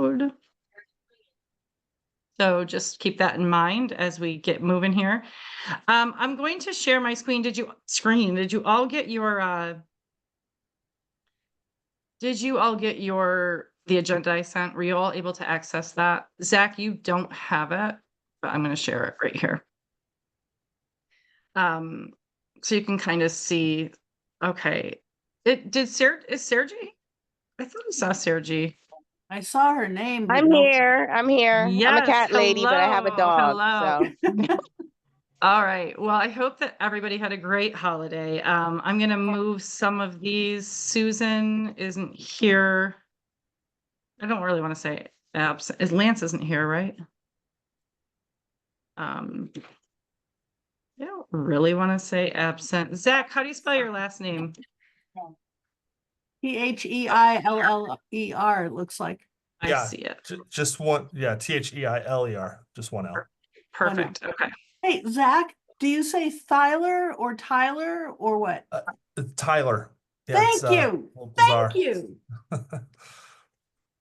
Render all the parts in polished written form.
load. So just keep that in mind as we get moving here. I'm going to share my screen. Did you all get your the agenda I sent? Were you all able to access that? Zach, you don't have it, but I'm going to share it right here. So you can kind of see, okay. Is Sergi? I thought I saw Sergi. I saw her name. But I'm no. here. I'm here. Yes, I'm a cat lady, but I have a dog. hello. So All right. Well, I hope that everybody had a great holiday. I'm going to move some of these. Susan isn't here. I don't really want to say absent. Lance isn't here, right? I don't really want to say absent. Zach, how do you spell your last name? Theiler, it looks like. I see it. Just one. Yeah, Theiler, just one L. Perfect. Okay. Hey, Zach, do you say Thyler or Tyler or what? Tyler. Yeah, Thank you. Thank you.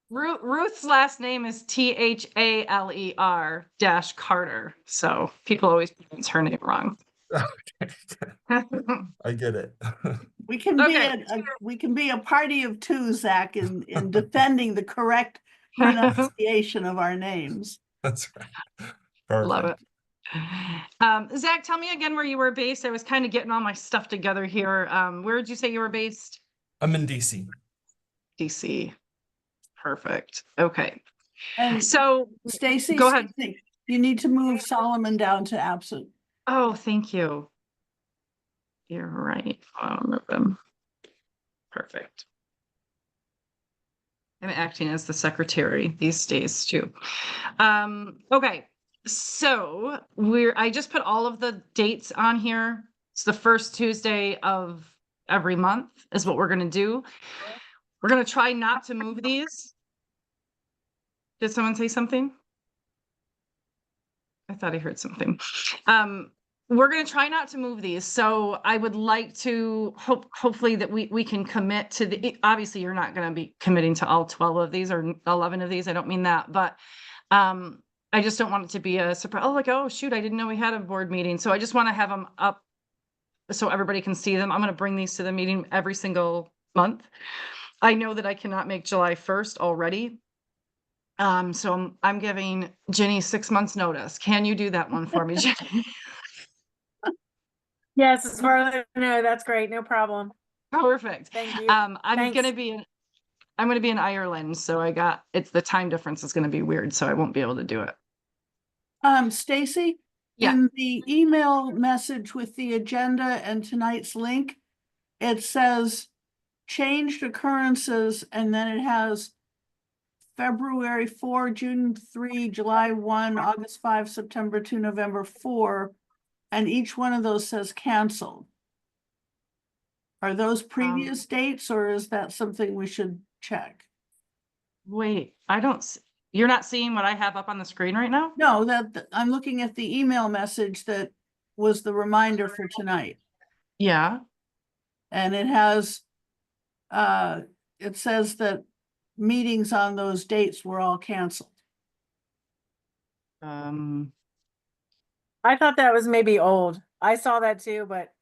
Ruth's last name is Thaler-Carter. So people always pronounce her name wrong. I get it. We can be a party of two, Zach, in defending the correct pronunciation of our names. That's right. Perfect. Love it. Zach, tell me again where you were based. I was kind of getting all my stuff together here. Where did you say you were based? I'm in DC. DC. Perfect. Okay. And so Stacy, go ahead. You need to move Solomon down to absent. Oh, thank you. You're right. I'll move them. Perfect. I'm acting as the secretary these days too. Okay. So I just put all of the dates on here. It's the first Tuesday of every month is what we're going to do. We're going to try not to move these. Did someone say something? I thought I heard something. We're going to try not to move these. So I would like to hopefully that we can commit to obviously you're not going to be committing to all 12 of these or 11 of these. I don't mean that, but I just don't want it to be a surprise. Oh, like, oh shoot, I didn't know we had a board meeting. So I just want to have them up so everybody can see them. I'm going to bring these to the meeting every single month. I know that I cannot make July 1st already. So I'm giving Ginny 6 months notice. Can you do that one for me, Ginny? Yes, as far as I know, that's great. No problem. Perfect. Thank you. I'm going to be in Ireland. So it's the time difference is going to be weird. So I won't be able to do it. Stacy, yeah. In the email message with the agenda and tonight's link, it says changed occurrences, and then it has February 4, June 3, July 1, August 5, September 2, November 4, and each one of those says canceled. Are those previous dates, or is that something we should check? Wait, you're not seeing what I have up on the screen right now? No, I'm looking at the email message that was the reminder for tonight. Yeah. And it has, it says that meetings on those dates were all canceled. I thought that was maybe old. I saw that too, but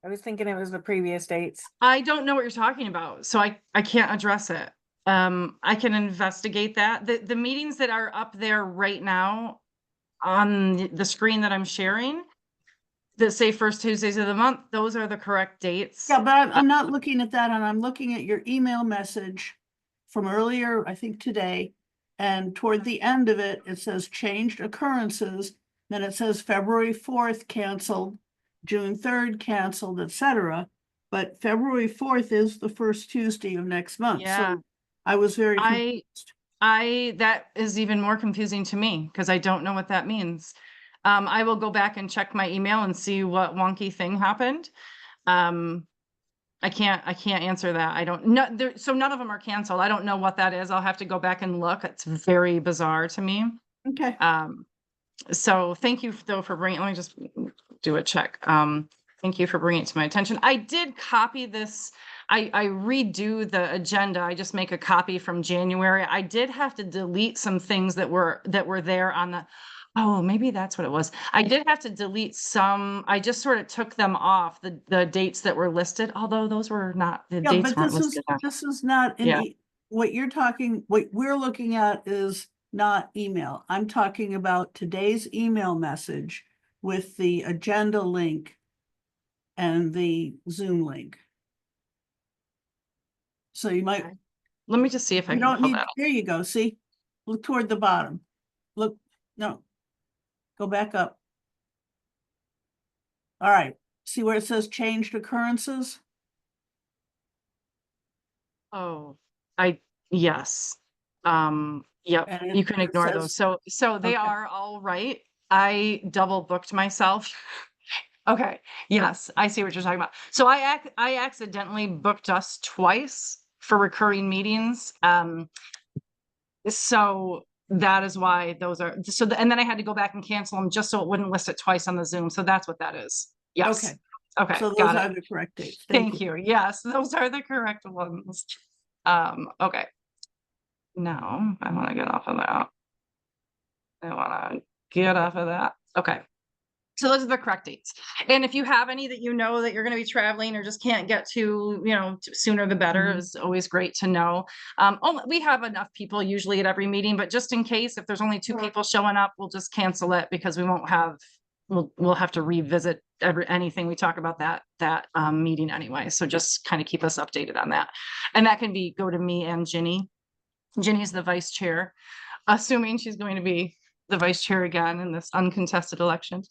I was thinking it was the previous dates. I don't know what you're talking about, so I can't address it. I can investigate that. The meetings that are up there right now on the screen that I'm sharing that say first Tuesdays of the month, those are the correct dates. Yeah, but I'm not looking at that, and I'm looking at your email message from earlier, I think today, and toward the end of it, it says changed occurrences. Then it says February 4th canceled, June 3rd canceled, etc. But February 4th is the first Tuesday of next month. Yeah. So I was very confused. That is even more confusing to me because I don't know what that means. I will go back and check my email and see what wonky thing happened. I can't answer that. I don't know. So none of them are canceled. I don't know what that is. I'll have to go back and look. It's very bizarre to me. Okay. So thank you though for bringing, let me just do a check. Thank you for bringing it to my attention. I did copy this. I redo the agenda. I just make a copy from January. I did have to delete some things that were there on the, oh, maybe that's what it was. I did have to delete some. I just sort of took them off, the dates that were listed, although those were not, the Yeah, dates but weren't this is, listed. on- this is not, Yeah. what you're talking, what we're looking at is not email. I'm talking about today's email message with the agenda link and the Zoom link. So you might, Okay. Let me just see if I you can don't pull need, that up. there you go, see? Look toward the bottom. Look, no, go back up. All right, see where it says changed occurrences? Oh, yes. Yep, And you can it ignore those. says- So they Okay. are all right. I double booked myself. Okay, yes, I see what you're talking about. So I accidentally booked us twice for recurring meetings. So that is why those are, and then I had to go back and cancel them just so it wouldn't list it twice on the Zoom. So that's what that is. Yes. Okay. Okay, So those got are it. the correct dates. Thank you. Yes, those are the correct ones. Okay. Now I want to get off of that. I want to get off of that. Okay. So those are the correct dates. And if you have any that you know that you're going to be traveling or just can't get to, sooner the better, Mhm. is always great to know. We have enough people usually at every meeting, but just in case, if there's only 2 people showing up, we'll just cancel it because we won't have, we'll have to revisit anything we talk about that meeting anyway. So just kind of keep us updated on that. And that can go to me and Ginny. Ginny's the vice chair, assuming she's going to be the vice chair again in this uncontested election.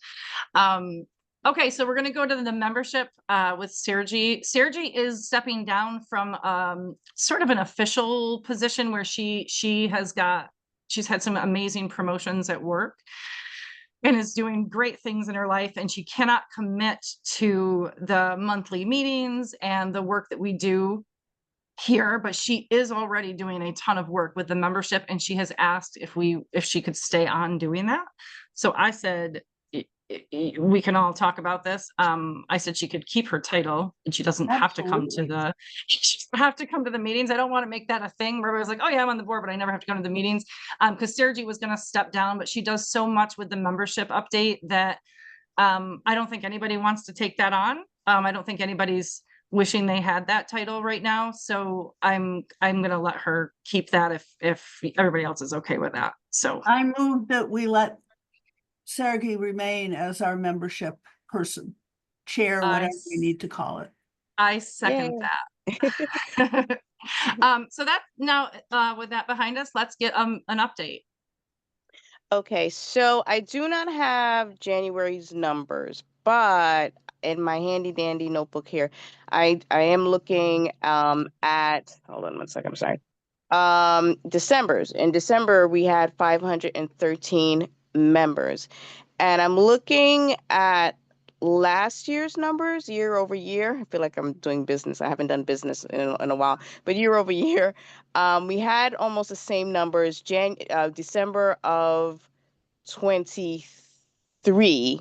Okay, so we're going to go to the membership with Sergi. Sergi is stepping down from sort of an official position where she's had some amazing promotions at work and is doing great things in her life, and she cannot commit to the monthly meetings and the work that we do here, but she is already doing a ton of work with the membership, and she has asked if she could stay on doing that. So I said, we can all talk about this. I said she could keep her title and she doesn't have to come to Absolutely. she doesn't have to come to the meetings. I don't want to make that a thing where everybody's like, oh yeah, I'm on the board, but I never have to come to the meetings. Because Sergi was going to step down, but she does so much with the membership update that I don't think anybody wants to take that on. I don't think anybody's wishing they had that title right now. So I'm gonna let her keep that if everybody else is okay with that. So I move that we let Sergey remain as our membership person, chair, whatever we need to call it. I second Yay. that. So that now with that behind us, let's get an update. Okay, so I do not have January's numbers, but in my handy dandy notebook here, I am looking at, hold on one second, I'm sorry. December's. In December, we had 513 members. And I'm looking at last year's numbers year over year. I feel like I'm doing business. I haven't done business in a while, but year over year, we had almost the same numbers. December of 23,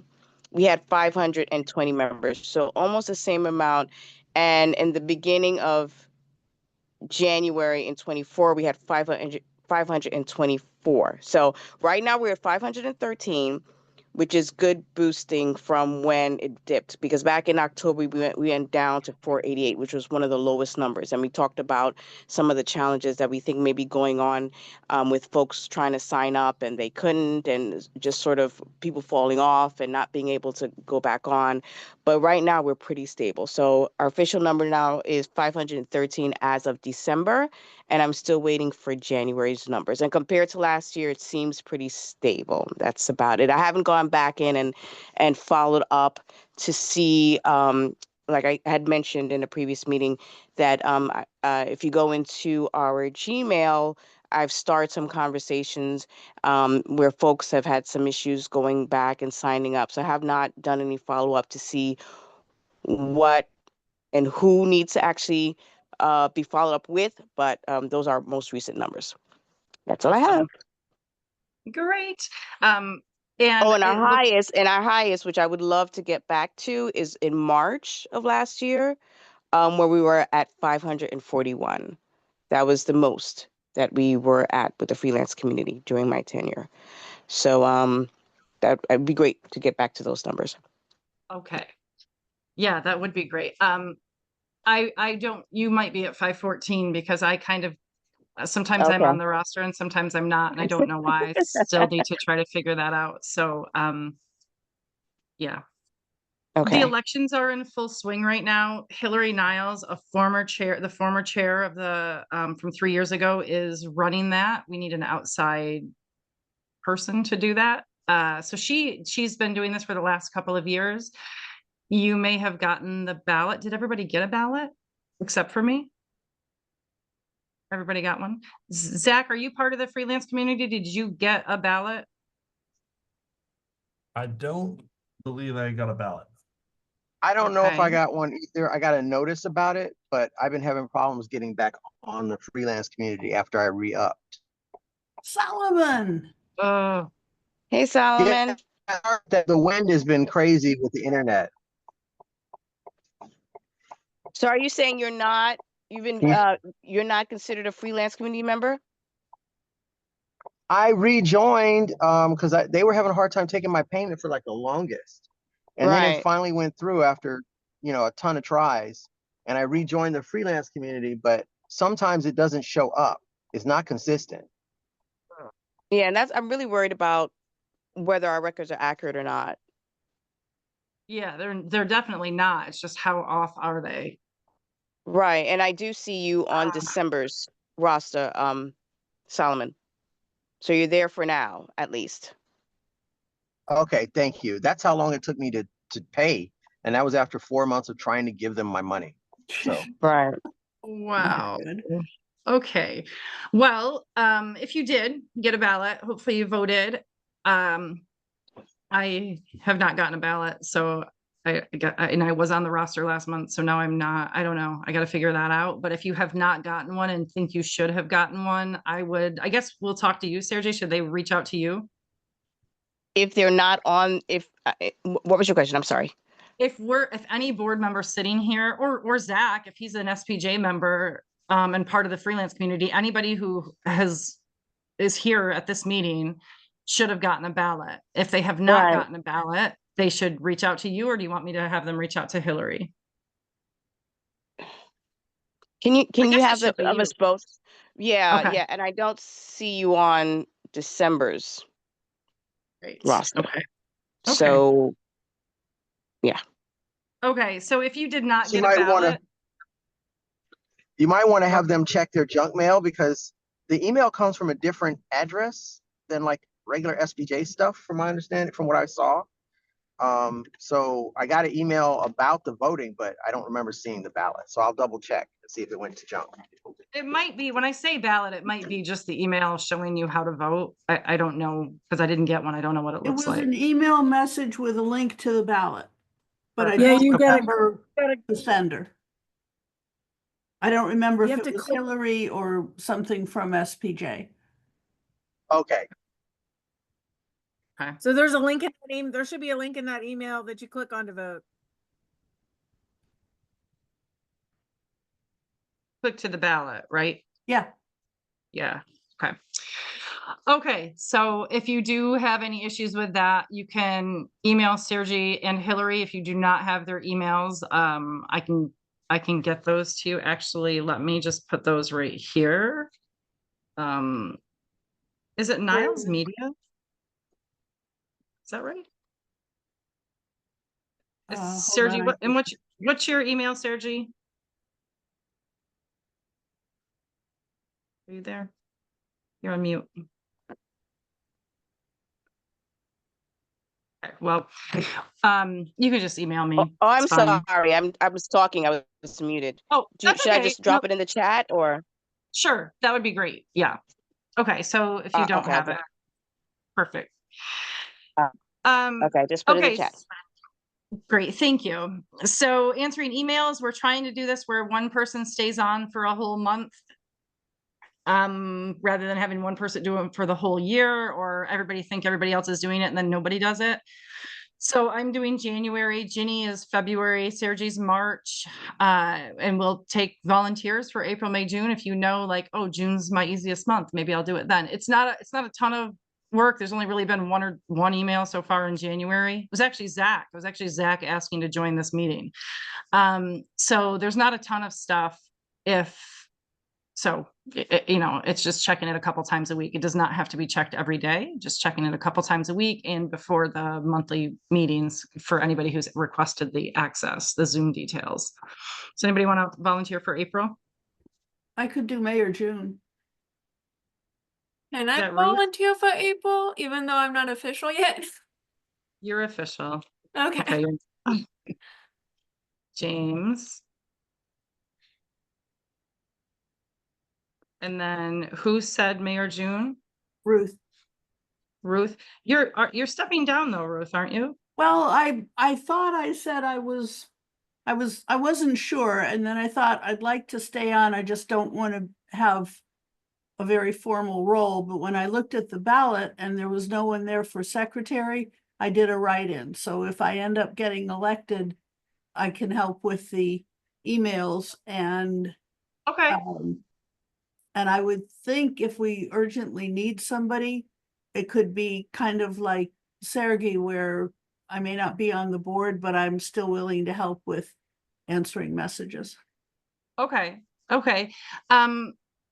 we had 520 members, so almost the same amount. And in the beginning of January in 24, we had 524. So right now we're at 513, which is good boosting from when it dipped, because back in October we went down to 488, which was one of the lowest numbers. And we talked about some of the challenges that we think may be going on with folks trying to sign up and they couldn't, and just sort of people falling off and not being able to go back on. But right now we're pretty stable. So our official number now is 513 as of December, and I'm still waiting for January's numbers. And compared to last year, it seems pretty stable. That's about it. I haven't gone back in and followed up to see, like I had mentioned in a previous meeting, that if you go into our Gmail, I've started some conversations where folks have had some issues going back and signing up. So I have not done any follow up to see what and who needs to actually be followed up with, but those are most recent numbers. That's all I have. Great. And Oh, and it looks, our highest, which I would love to get back to, is in March of last year, where we were at 541. That was the most that we were at with the freelance community during my tenure. So that'd be great to get back to those numbers. okay. Yeah, that would be great. I don't, you might be at 514 because I kind of, sometimes I'm Okay. on the roster and sometimes I'm not, and I don't know why. I still need to try to figure that out. So, yeah. The Okay. elections are in full swing right now. Hillary Niles, the former chair of the, from 3 years ago, is running that. We need an outside person to do that. So she's been doing this for the last couple of years. You may have gotten the ballot. Did everybody get a ballot except for me? Everybody got one? Zach, are you part of the freelance community? Did you get a ballot? I don't believe I got a ballot. I don't know if I Okay. got one either. I got a notice about it, but I've been having problems getting back on the freelance community after I re-upped. Solomon, Oh, Hey, Solomon. That the wind has been crazy with the internet. So are you saying you're not, you're not considered a freelance community member? I rejoined because they were having a hard time taking my payment for like the longest. And then it Right. finally went through after, a ton of tries. And I rejoined the freelance community, but sometimes it doesn't show up. It's not consistent. Yeah, and I'm really worried about whether our records are accurate or not. yeah, they're definitely not. It's just how off are they? Right. And I do see you on Ah. December's roster, Solomon. So you're there for now, at least. Okay, thank you. That's how long it took me to pay. And that was after 4 months of trying to give them my money. So Right. Wow. good. Okay. Well, if you did get a ballot, hopefully you voted. I have not gotten a ballot, so and I was on the roster last month, so now I'm not. I don't know. I got to figure that out. But if you have not gotten one and think you should have gotten one, I guess we'll talk to you, Sergey. Should they reach out to you? If they're not on, what was your question? I'm sorry. If any board member sitting here, or Zach, if he's an SPJ member, and part of the freelance community, anybody who is here at this meeting should have gotten a ballot. If they have not Right. gotten a ballot, they should reach out to you, or do you want me to have them reach out to Hillary? Can you guess it have should be of you. us both? Yeah, Okay. yeah. And I don't see you on December's Great. roster. Okay. So yeah. Okay. So if you did not So get a ballot, you might want to have them check their junk mail because the email comes from a different address than like regular SPJ stuff, from my understanding, from what I saw. So I got an email about the voting, but I don't remember seeing the ballot. So I'll double check and see if it went to junk. it might be, when I say ballot, it might be just the email showing you how to vote. I don't know, because I didn't get one. I don't know what it It looks was like. an email message with a link to the ballot, but I Perfect. Yeah, don't you gotta- remember the sender. I don't remember You if have it to was click- Hillary or something from SPJ. Okay. Okay. So there's a link in that email. There should be a link in that email that you click on to vote. Click to the ballot, right? Yeah, Yeah. Okay. Okay. So if you do have any issues with that, you can email Sergey and Hillary. If you do not have their emails, I can get those to you. Actually, let me just put those right here. Is it Niles Media? Is that right? hold Sergey, on, I what's your email, Sergey? Are you there? You're on mute. Okay, well, you can just email me. Oh, I'm It's fine. sorry. I was talking. I was muted. Oh, that's Should I okay. just drop No, it in the chat or? sure, that would be great. Yeah. Okay, so if you don't Okay, have okay. it, perfect. Uh, Okay, just put it in Okay, the chat. great, thank you. So answering emails, we're trying to do this where one person stays on for a whole month. rather than having one person do it for the whole year, or everybody think everybody else is doing it and then nobody does it. So I'm doing January, Ginny is February, Sergey's March, and we'll take volunteers for April, May, June. If you know, like, oh, June's my easiest month, maybe I'll do it then. It's not a ton of work. There's only really been one email so far in January. It was actually Zach. It was actually Zach asking to join this meeting. So there's not a ton of stuff. It's just checking it a couple times a week. It does not have to be checked every day, just checking it a couple times a week and before the monthly meetings for anybody who's requested the access, the Zoom details. Does anybody want to volunteer for April? I could do May or June. Can Is I that Ruth? volunteer for April, even though I'm not official yet? You're official. Okay. Okay. James. And then who said May or June? Ruth. Ruth. You're stepping down though, Ruth, aren't you? Well, I thought I said I wasn't sure, and then I thought I'd like to stay on. I just don't want to have a very formal role. But when I looked at the ballot and there was no one there for secretary, I did a write-in. So if I end up getting elected, I can help with the emails and Okay. and I would think if we urgently need somebody, it could be kind of like Sergey, where I may not be on the board, but I'm still willing to help with answering messages. Okay.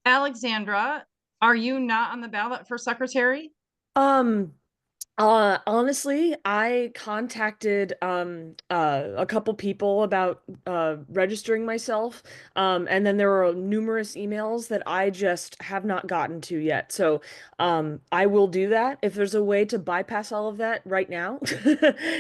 Alexandra, are you not on the ballot for secretary? Honestly, I contacted a couple people about registering myself, and then there were numerous emails that I just have not gotten to yet. So I will do that if there's a way to bypass all of that right now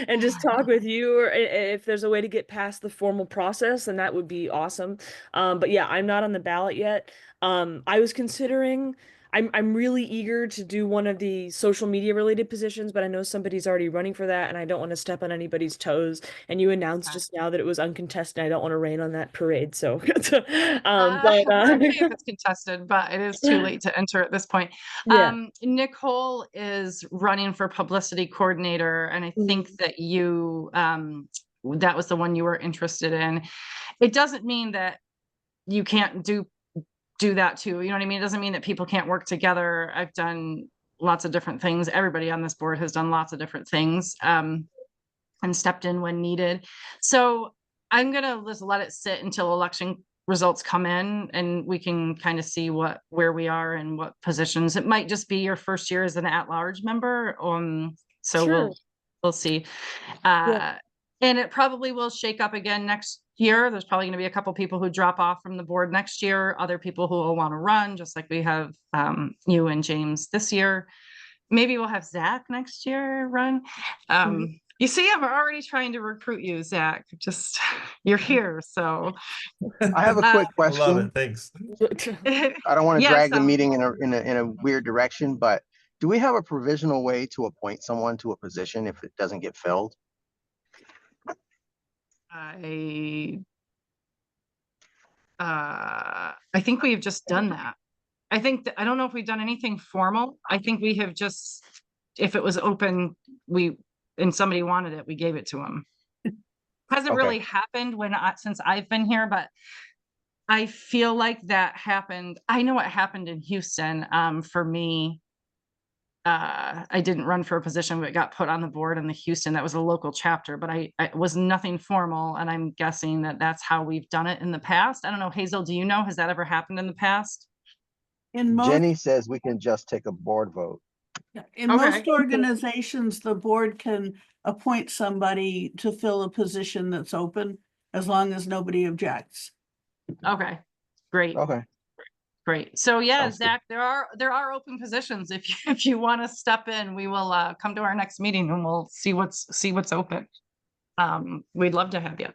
and just talk with you, or if there's a way to get past the formal process, then that would be awesome. But yeah, I'm not on the ballot yet. I was considering. I'm really eager to do one of the social media related positions, but I know somebody's already running for that and I don't want to step on anybody's toes. And you announced just now that it was uncontested. I don't want to rain on that parade. So, We're okay if it's contested, but it is too late to enter at this point. Yeah. Nicole is running for publicity coordinator, and I think that you, that was the one you were interested in. It doesn't mean that you can't do that too. You know what I mean? It doesn't mean that people can't work together. I've done lots of different things. Everybody on this board has done lots of different things, and stepped in when needed. So I'm going to just let it sit until election results come in and we can kind of see where we are and what positions. It might just be your first year as an at-large member. So Sure. we'll see. Yeah. And it probably will shake up again next year. There's probably going to be a couple people who drop off from the board next year, other people who will want to run, just like we have you and James this year. Maybe we'll have Zach next year run. You see, I'm already trying to recruit you, Zach. Just you're here, so. I have a quick I love question. it. Thanks. I don't want to Yeah, drag the so- meeting in a weird direction, but do we have a provisional way to appoint someone to a position if it doesn't get filled? I think we've just done that. I don't know if we've done anything formal. I think we have just, if it was open, and somebody wanted it, we gave it to them. Hasn't Okay. really happened since I've been here, but I feel like that happened. I know what happened in Houston. For me, I didn't run for a position, but got put on the board in the Houston. That was a local chapter, but I was nothing formal. And I'm guessing that that's how we've done it in the past. I don't know, Hazel, do you know, has that ever happened in the past? In most, Jenny says we can just take a board vote. in Okay. most organizations, the board can appoint somebody to fill a position that's open as long as nobody objects. Okay, great. Okay. Great. So yeah, Sounds good. Zach, there are open positions. If you want to step in, we will come to our next meeting and we'll see what's open. We'd love to have you.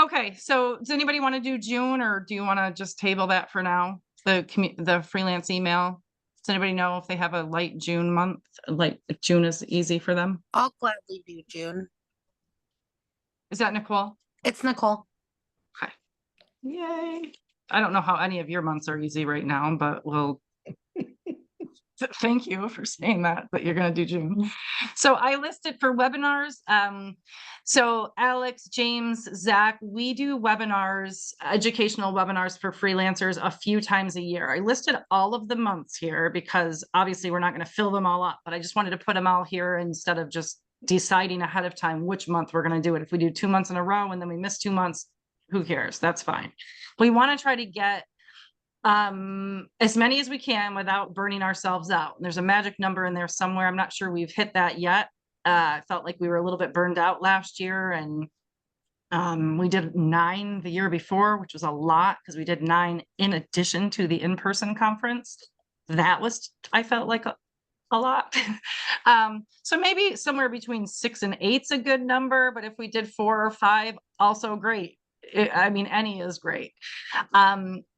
Okay, so does anybody want to do June, or do you want to just table that for now? The freelance email. Does anybody know if they have a light June month? Like if June is easy for them? I'll gladly do June. Is that Nicole? It's Nicole. Yay. I don't know how any of your months are easy right now, but we'll thank you for saying that, but you're going to do June. So I listed for webinars. So Alex, James, Zach, we do webinars, educational webinars for freelancers a few times a year. I listed all of the months here because obviously we're not going to fill them all up, but I just wanted to put them all here instead of just deciding ahead of time which month we're going to do it. If we do 2 months in a row and then we miss 2 months, who cares? That's fine. We want to try to get as many as we can without burning ourselves out. There's a magic number in there somewhere. I'm not sure we've hit that yet. I felt like we were a little bit burned out last year, and we did 9 the year before, which was a lot because we did 9 in addition to the in-person conference. That was, I felt like a lot. So maybe somewhere between 6 and 8's a good number, but if we did 4 or 5, also great. I mean, any is great.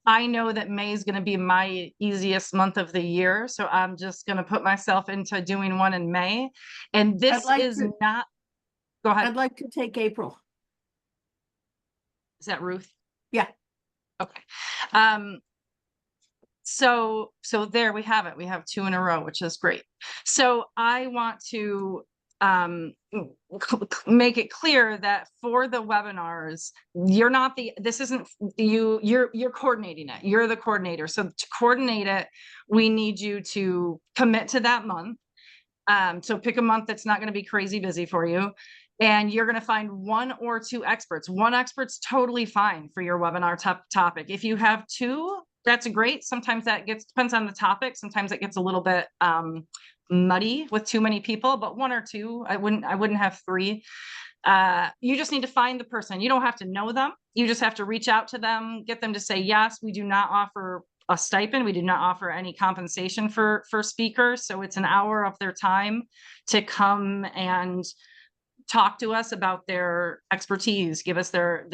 I know that May is going to be my easiest month of the year, so I'm just going to put myself into doing one in May. And this is not, go ahead. I'd like to take April. Is that Ruth? Yeah. Okay. So there we have it. We have 2 in a row, which is great. So I want to make it clear that for the webinars, you're coordinating it. You're the coordinator. So to coordinate it, we need you to commit to that month. So pick a month that's not going to be crazy busy for you. And you're going to find 1 or 2 experts. 1 expert's totally fine for your webinar topic. If you have 2, that's great. Sometimes that depends on the topic. Sometimes it gets a little bit muddy with too many people, but 1 or 2, I wouldn't have 3. You just need to find the person. You don't have to know them. You just have to reach out to them, get them to say, yes, we do not offer a stipend. We do not offer any compensation for speakers. So it's an hour of their time to come and talk to us about their expertise, give us their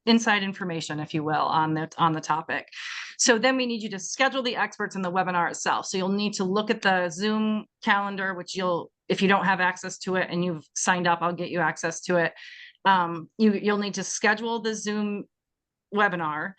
inside information, if you will, on the topic. So then we need you to schedule the experts in the webinar itself. So you'll need to look at the Zoom calendar, which if you don't have access to it and you've signed up, I'll get you access to it. You'll need to schedule the Zoom webinar.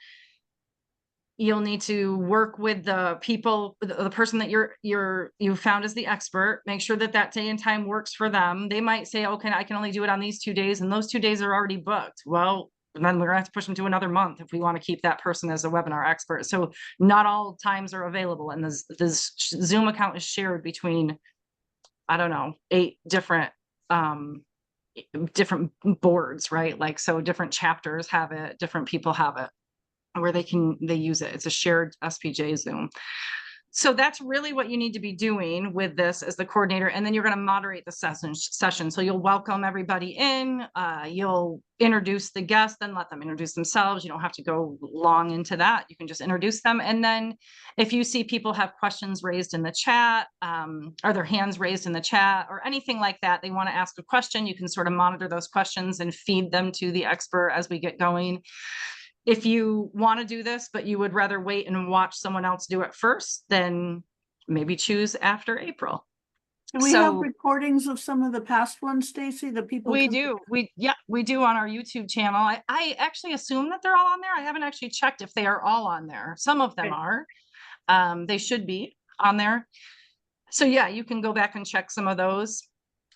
You'll need to work with the people, the person that you found as the expert, make sure that day and time works for them. They might say, okay, I can only do it on these 2 days, and those 2 days are already booked. Well, then we're gonna have to push them to another month if we want to keep that person as a webinar expert. So not all times are available, and this Zoom account is shared between, I don't know, 8 different boards, right? Like, so different chapters have it, different people have it, where they use it. It's a shared SPJ Zoom. So that's really what you need to be doing with this as the coordinator. And then you're going to moderate the session. So you'll welcome everybody in, you'll introduce the guests, then let them introduce themselves. You don't have to go long into that. You can just introduce them. And then if you see people have questions raised in the chat, or their hands raised in the chat or anything like that, they want to ask a question, you can sort of monitor those questions and feed them to the expert as we get going. If you want to do this, but you would rather wait and watch someone else do it first, then maybe choose after April. Do we have recordings of some of the past ones, Stacy, that people We can- do. We do on our YouTube channel. I actually assume that they're all on there. I haven't actually checked if they are all on there. Some of them are. They should be on there. So yeah, you can go back and check some of those.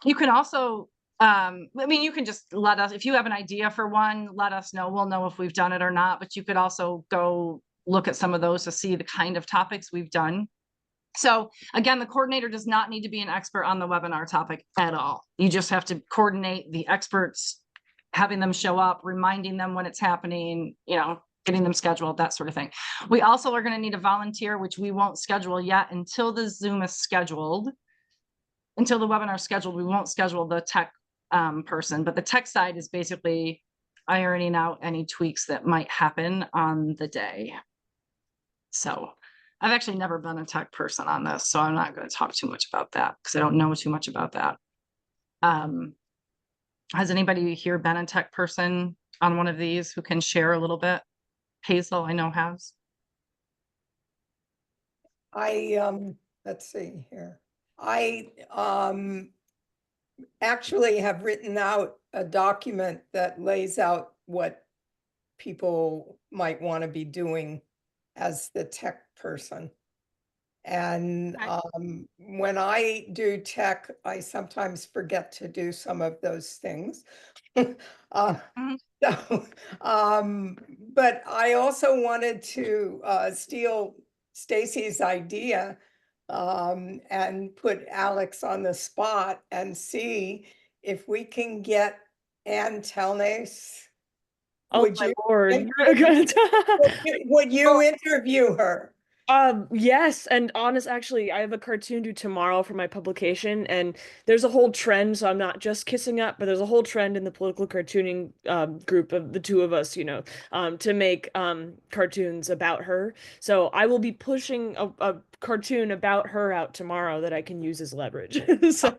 You can also you can just let us, if you have an idea for one, let us know. We'll know if we've done it or not, but you could also go look at some of those to see the kind of topics we've done. So again, the coordinator does not need to be an expert on the webinar topic at all. You just have to coordinate the experts, having them show up, reminding them when it's happening, getting them scheduled, that sort of thing. We also are going to need a volunteer, which we won't schedule yet until the Zoom is scheduled. Until the webinar is scheduled, we won't schedule the tech person, but the tech side is basically ironing out any tweaks that might happen on the day. So I've actually never been a tech person on this, so I'm not going to talk too much about that because I don't know too much about that. Has anybody here been a tech person on one of these who can share a little bit? Hazel, I know, has. Let's see here. I actually have written out a document that lays out what people might want to be doing as the tech person. And when I do tech, I sometimes forget to do some of those things. Mhm. So, but I also wanted to steal Stacy's idea and put Alex on the spot and see if we can get Ann Telnace. Oh Would my you lord. You're good. would you interview her? Yes, and actually, I have a cartoon due tomorrow for my publication, and there's a whole trend, so I'm not just kissing up, but there's a whole trend in the political cartooning group of the two of us, to make cartoons about her. So I will be pushing a cartoon about her out tomorrow that I can use as leverage. So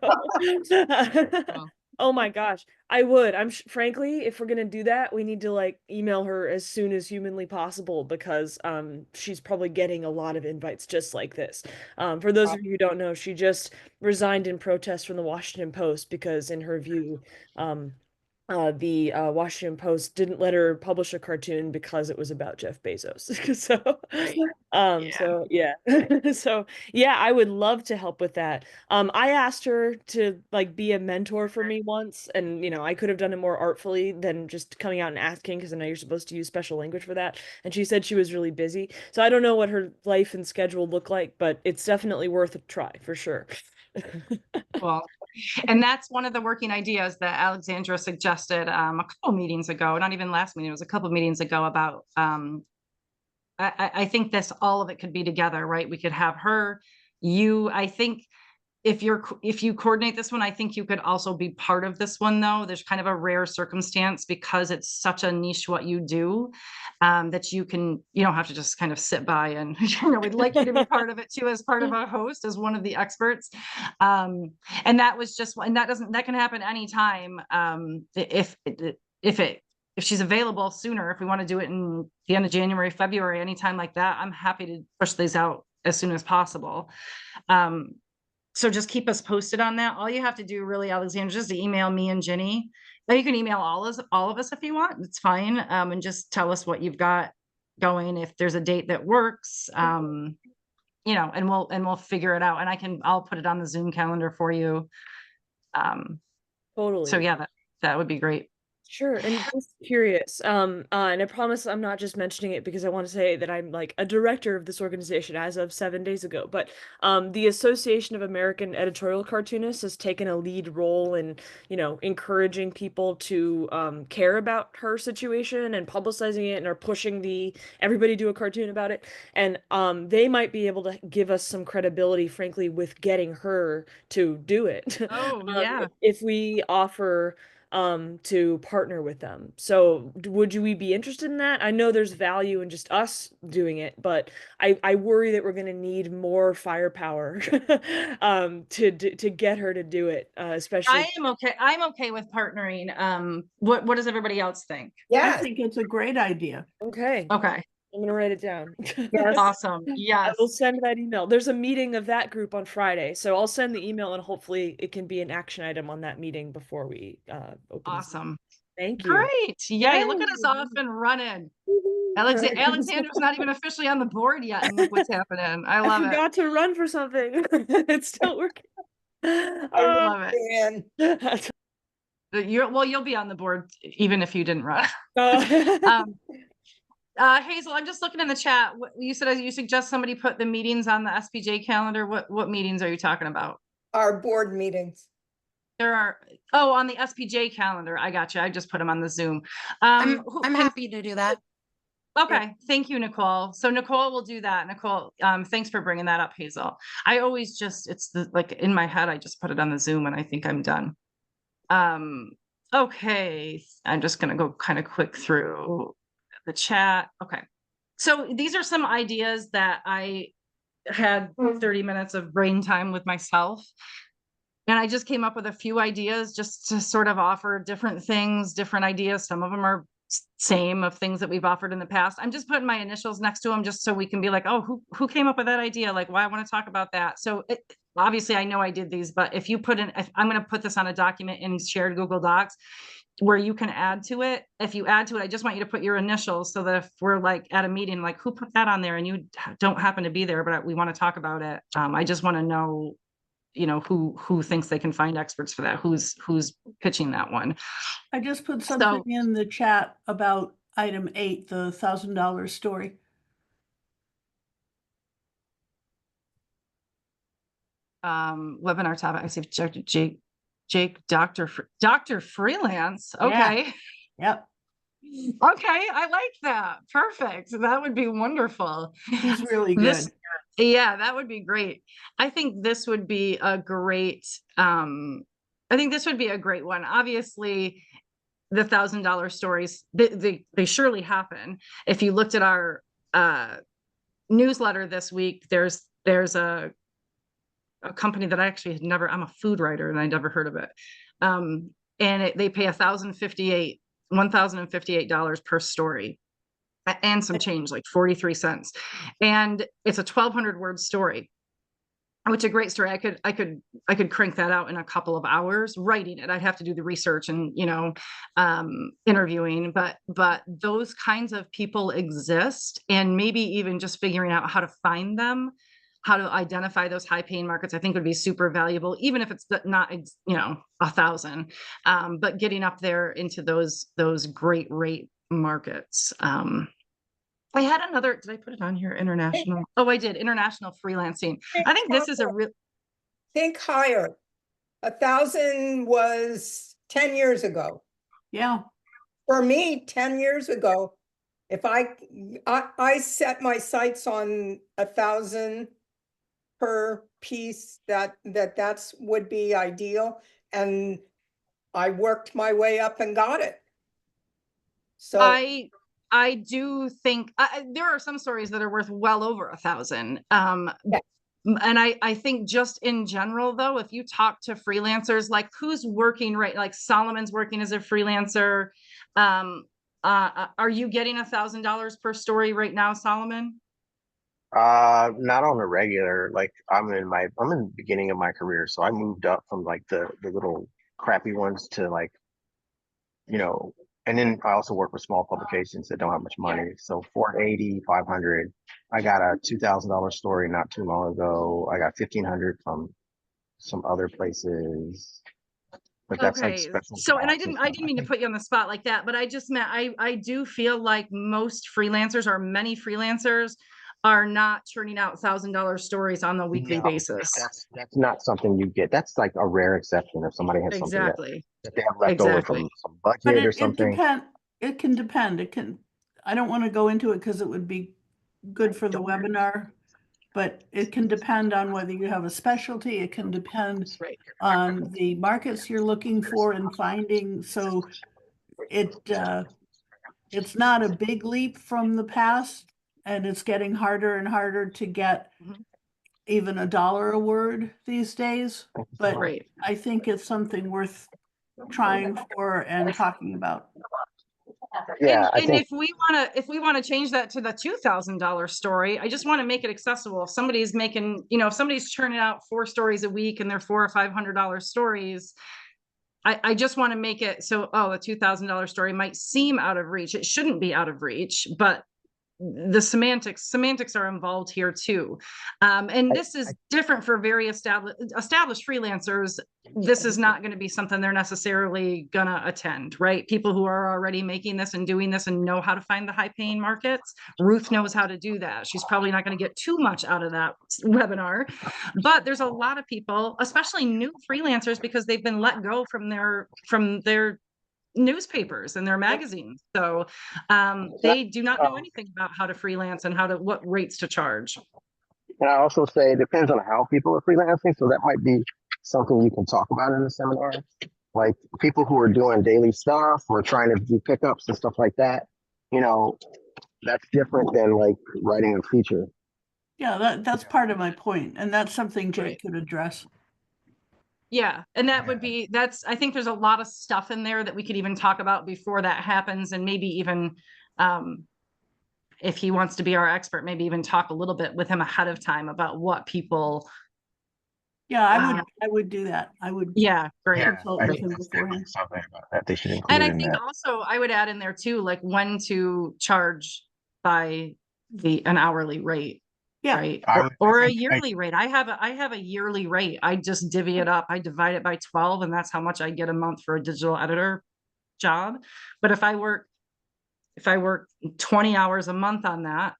oh my gosh, I would. Frankly, if we're gonna do that, we need to like email her as soon as humanly possible because she's probably getting a lot of invites just like this. For those of you who don't know, she just resigned in protest from the Washington Post because, in her view, the Washington Post didn't let her publish a cartoon because it was about Jeff Bezos. So yeah. So yeah, I would love to help with that. I asked her to like be a mentor for me once, and I could have done it more artfully than just coming out and asking because I know you're supposed to use special language for that. And she said she was really busy. So I don't know what her life and schedule look like, but it's definitely worth a try for sure. Cool. And that's one of the working ideas that Alexandra suggested a couple meetings ago, not even last meeting, it was a couple meetings ago about I think this all of it could be together, right? We could have her, you, I think if you coordinate this one, I think you could also be part of this one though. There's kind of a rare circumstance because it's such a niche what you do, that you don't have to just kind of sit by and we'd like you to be part of it too as part of a host, as one of the experts. And that was just, and that can happen anytime. If she's available sooner, if we want to do it in the end of January, February, anytime like that, I'm happy to push these out as soon as possible. So just keep us posted on that. All you have to do really, Alexandra, just email me and Ginny. Now you can email all of us if you want. It's fine. And just tell us what you've got going. If there's a date that works, and we'll figure it out. And I'll put it on the Zoom calendar for you. Totally. So yeah, that would be great. Sure. And just curious, and I promise I'm not just mentioning it because I want to say that I'm like a director of this organization as of 7 days ago, but the Association of American Editorial Cartoonists has taken a lead role in, encouraging people to care about her situation and publicizing it and are pushing everybody do a cartoon about it. And they might be able to give us some credibility, frankly, with getting her to do it. Oh, yeah. If we offer to partner with them. So would we be interested in that? I know there's value in just us doing it, but I worry that we're going to need more firepower to get her to do it, especially. I'm okay with partnering. What does everybody else think? I Yes. think it's a great idea. Okay. Okay. I'm gonna write it down. Yes. Awesome. I Yes. will send that email. There's a meeting of that group on Friday, so I'll send the email and hopefully it can be an action item on that meeting before we open. Awesome. Thank you. Great. Yay. Look at us off and running. Alexandra's not even officially on the board yet, and look what's happening. I love it. Forgot to run for something. It's still working. I love it. And You'll be on the board even if you didn't run. Hazel, I'm just looking in the chat. You said you suggest somebody put the meetings on the SPJ calendar. What meetings are you talking about? our board meetings. There are, on the SPJ calendar. I got you. I just put them on the Zoom. I'm happy to do that. Okay, thank you, Nicole. So Nicole will do that. Nicole, thanks for bringing that up, Hazel. I always like in my head, I just put it on the Zoom and I think I'm done. Okay, I'm just gonna go kind of quick through the chat. Okay, so these are some ideas that I had 30 minutes of brain time with myself. And I just came up with a few ideas just to sort of offer different things, different ideas. Some of them are same of things that we've offered in the past. I'm just putting my initials next to them just so we can be like, oh, who came up with that idea? Like, why I want to talk about that. So obviously I know I did these, but if you put in, if I'm going to put this on a document in shared Google Docs where you can add to it. If you add to it, I just want you to put your initials so that if we're like at a meeting, like who put that on there and you don't happen to be there, but we want to talk about it. I just want to know, you know, who thinks they can find experts for that, who's pitching that one. I just put something in the chat about item 8, the $1,000 story. Webinar topic. I see Jake, Dr. Freelance. Okay. Yeah. Yep. Okay. I like that. Perfect. That would be wonderful. He's really good. Yeah, that would be great. I think this would be a great, I think this would be a great one. Obviously, the $1,000 stories, they surely happen. If you looked at our newsletter this week, there's a company that I actually had never, I'm a food writer and I never heard of it. And they pay $1,058 per story and some change, like 43 cents. And it's a 1,200 word story, which a great story. I could crank that out in a couple of hours writing it. I'd have to do the research and, you know, interviewing, but those kinds of people exist, and maybe even just figuring out how to find them, how to identify those high paying markets, I think would be super valuable, even if it's not, you know, 1,000, but getting up there into those great rate markets. I had another, did I put it on here? International. Oh, I did. International freelancing. I think this is a real. Think higher. 1,000 was 10 years ago. Yeah. For me, 10 years ago, if I set my sights on 1,000 per piece, that's would be ideal. And I worked my way up and got it. So I do think there are some stories that are worth well over 1,000. Yeah. And I think just in general, though, if you talk to freelancers, like who's working, right? Like Solomon's working as a freelancer. Are you getting $1,000 per story right now, Solomon? Not on a regular. Like I'm in the beginning of my career, so I moved up from like the little crappy ones to like, you know, and then I also work with small publications that don't have much money. So 480, 500. I got a $2,000 story not too long ago. I got 1,500 from some other places. But that's like special. So, and I didn't mean to put you on the spot like that, but I just meant, I do feel like most freelancers, or many freelancers, are not churning out $1,000 stories on the weekly basis. That's not something you get. That's like a rare exception if somebody has something that they have left over from some budget or something. It can depend. I don't want to go into it because it would be good for the webinar, but it can depend on whether you have a specialty. It can depend on the markets you're looking for and finding. So it's not a big leap from the past, and it's getting harder and harder to get even $1 a word these days. But I think it's something worth trying for and talking about. Yeah, and if we want to change that to the $2,000 story, I just want to make it accessible. If somebody's making, you know, if somebody's churning out 4 stories a week and they're $400 or $500 stories, I just want to make it so, oh, a $2,000 story might seem out of reach. It shouldn't be out of reach, but the semantics are involved here too. And this is different for very established freelancers. This is not going to be something they're necessarily gonna attend, right? People who are already making this and doing this and know how to find the high paying markets. Ruth knows how to do that. She's probably not going to get too much out of that webinar, but there's a lot of people, especially new freelancers, because they've been let go from their newspapers and their magazines. So they do not know anything about how to freelance and what rates to charge. And I also say it depends on how people are freelancing. So that might be something you can talk about in the seminar. Like people who are doing daily stuff or trying to do pickups and stuff like that, you know, that's different than like writing a feature. Yeah, that's part of my point. And that's something Jake could address. Yeah. And that would be, I think there's a lot of stuff in there that we could even talk about before that happens. And maybe even, if he wants to be our expert, maybe even talk a little bit with him ahead of time about what people Yeah, Uh, I would do that. I would Yeah, great. Yeah, consult I with think him that's beforehand. definitely something about that they should And include I in think that. also I would add in there too, like when to charge by an hourly rate, Yeah. right? I Or, would- I or a think- I- yearly rate. I have a yearly rate. I just divvy it up. I divide it by 12 and that's how much I get a month for a digital editor job. But if I work 20 hours a month on that,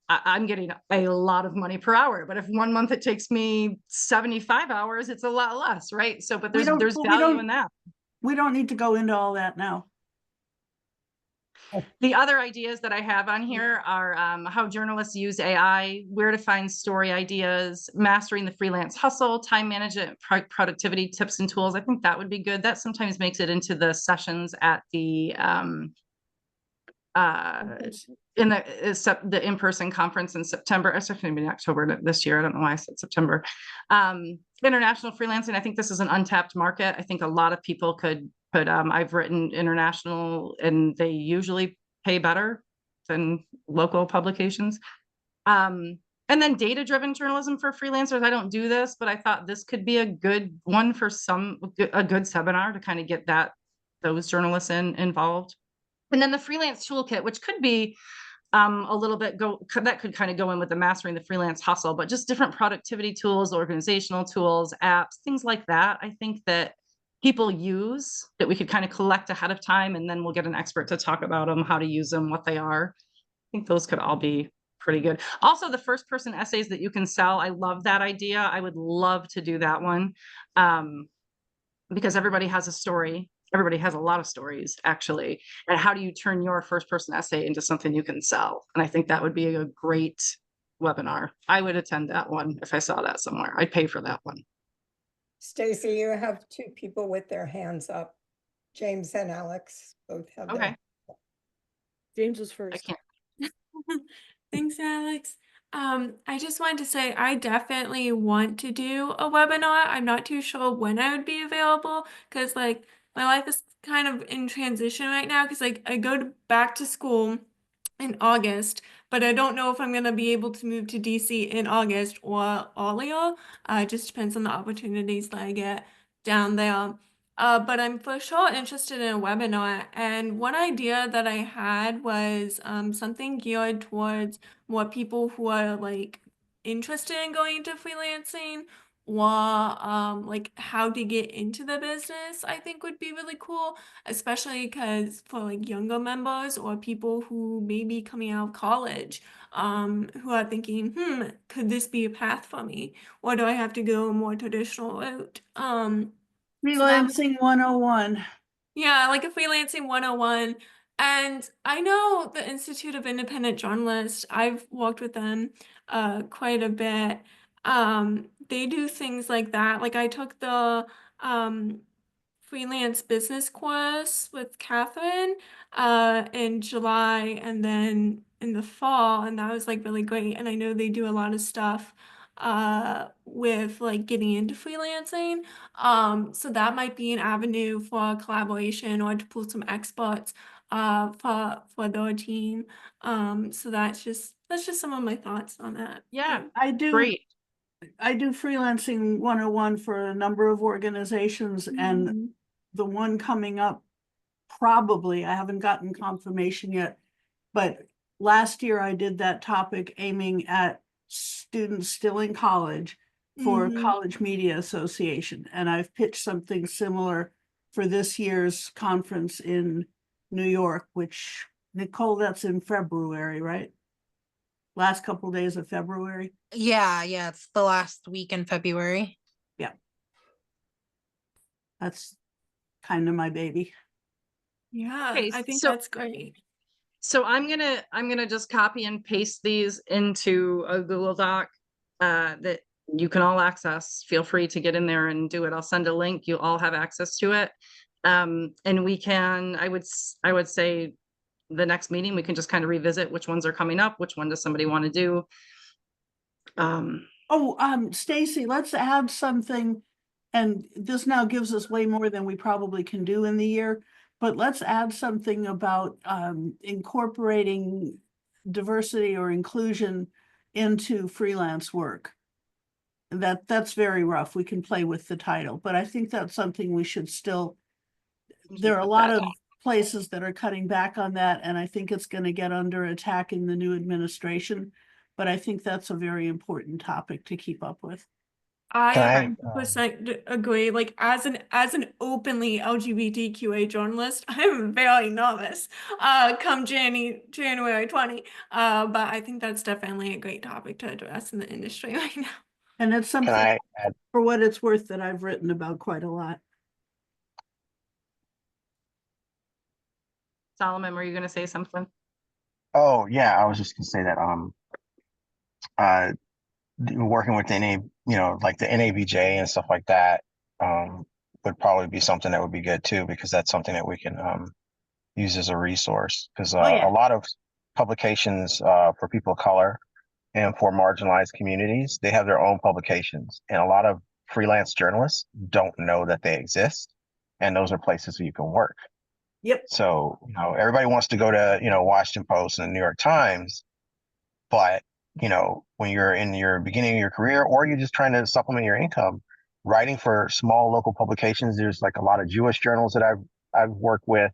I'm getting a lot of money per hour. But if 1 month it takes me 75 hours, it's a lot less, right? So, but there's value in that. We don't need to go into all that now. The other ideas that I have on here are how journalists use AI, where to find story ideas, mastering the freelance hustle, time management, productivity tips and tools. I think that would be good. That sometimes makes it into the sessions at the in the in-person conference in September. It's actually gonna be October this year. I don't know why I said September. International freelancing. I think this is an untapped market. I think a lot of people could I've written international and they usually pay better than local publications. And then data-driven journalism for freelancers. I don't do this, but I thought this could be a good one for a good seminar to kind of get those journalists involved. And then the freelance toolkit, which could be a little bit that could kind of go in with the mastering the freelance hustle, but just different productivity tools, organizational tools, apps, things like that. I think that people use that we could kind of collect ahead of time, and then we'll get an expert to talk about them, how to use them, what they are. I think those could all be pretty good. Also, the first person essays that you can sell. I love that idea. I would love to do that one. Because everybody has a story. Everybody has a lot of stories, actually. And how do you turn your first person essay into something you can sell? And I think that would be a great webinar. I would attend that one if I saw that somewhere. I'd pay for that one. Stacy, you have two people with their hands up. James and Alex both have their. Okay. James was I first. can't. Thanks, Alex. I just wanted to say I definitely want to do a webinar. I'm not too sure when I would be available because like my life is kind of in transition right now because like I go back to school in August, but I don't know if I'm gonna be able to move to DC in August or earlier. It just depends on the opportunities that I get down there. But I'm for sure interested in a webinar. And one idea that I had was something geared towards more people who are like interested in going into freelancing or like how to get into the business, I think would be really cool, especially because for like younger members or people who may be coming out of college, who are thinking, could this be a path for me? Or do I have to go a more traditional route? Freelancing 101. Yeah, like a freelancing 101. And I know the Institute of Independent Journalists, I've worked with them quite a bit. They do things like that. Like I took the freelance business course with Catherine in July and then in the fall, and that was like really great. And I know they do a lot of stuff with like getting into freelancing. So that might be an avenue for collaboration or to pull some experts for their team. So that's just some of my thoughts on that. Yeah, I do great. freelancing 101 for a number of organizations, and Mhm. the one coming up, probably, I haven't gotten confirmation yet, but last year I did that topic aiming at students still in college for Mhm. College Media Association. And I've pitched something similar for this year's conference in New York, which, Nicole, that's in February, right? Last couple days of February. Yeah, it's the last week in February. Yeah. That's kind of my baby. Yeah, Okay, I think so- that's great. So I'm gonna just copy and paste these into a Google Doc that you can all access. Feel free to get in there and do it. I'll send a link. You all have access to it. And we can, I would say the next meeting, we can just kind of revisit which ones are coming up, which one does somebody want to do. Stacy, let's add something, and this now gives us way more than we probably can do in the year, but let's add something about incorporating diversity or inclusion into freelance work. that's very rough. We can play with the title, but I think that's something we should still, there are a lot of places that are cutting back on that, and I think it's gonna get under attack in the new administration. But I think that's a very important topic to keep up with. I Can I, 100% agree. Like as an openly LGBTQA journalist, I'm very nervous. Come January 20. But I think that's definitely a great topic to address in the industry right now. And it's can something, I add? for what it's worth, that I've written about quite a lot. Solomon, were you gonna say something? Oh, yeah, I was just gonna say that, uh, working with like the NABJ and stuff like that, would probably be something that would be good too, because that's something that we can, use as a resource. Because Oh, yeah. a lot of publications, for people of color and for marginalized communities, they have their own publications, and a lot of freelance journalists don't know that they exist, and those are places where you can work. Yep. So, everybody wants to go to, Washington Post and the New York Times, but, when you're in your beginning of your career, or you're just trying to supplement your income, writing for small local publications, there's like a lot of Jewish journals that I've worked with.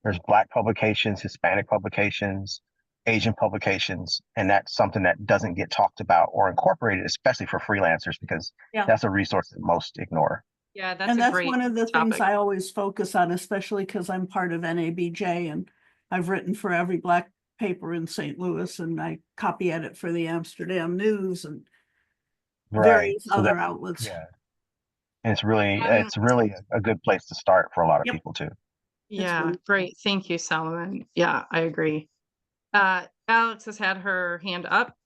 There's Black publications, Hispanic publications, Asian publications, and that's something that doesn't get talked about or incorporated, especially for freelancers, because Yeah. that's a resource that most ignore. Yeah, that's And a that's great one of the things topic. I always focus on, especially because I'm part of NABJ and I've written for every Black paper in St. Louis, and I copy edit for the Amsterdam News and various So other that, outlets. yeah, and it's really Um, a good place to start for a lot of Yep. people too. Yeah, wonderful. great. Thank you, Solomon. Yeah, I agree. Alex has had her hand up.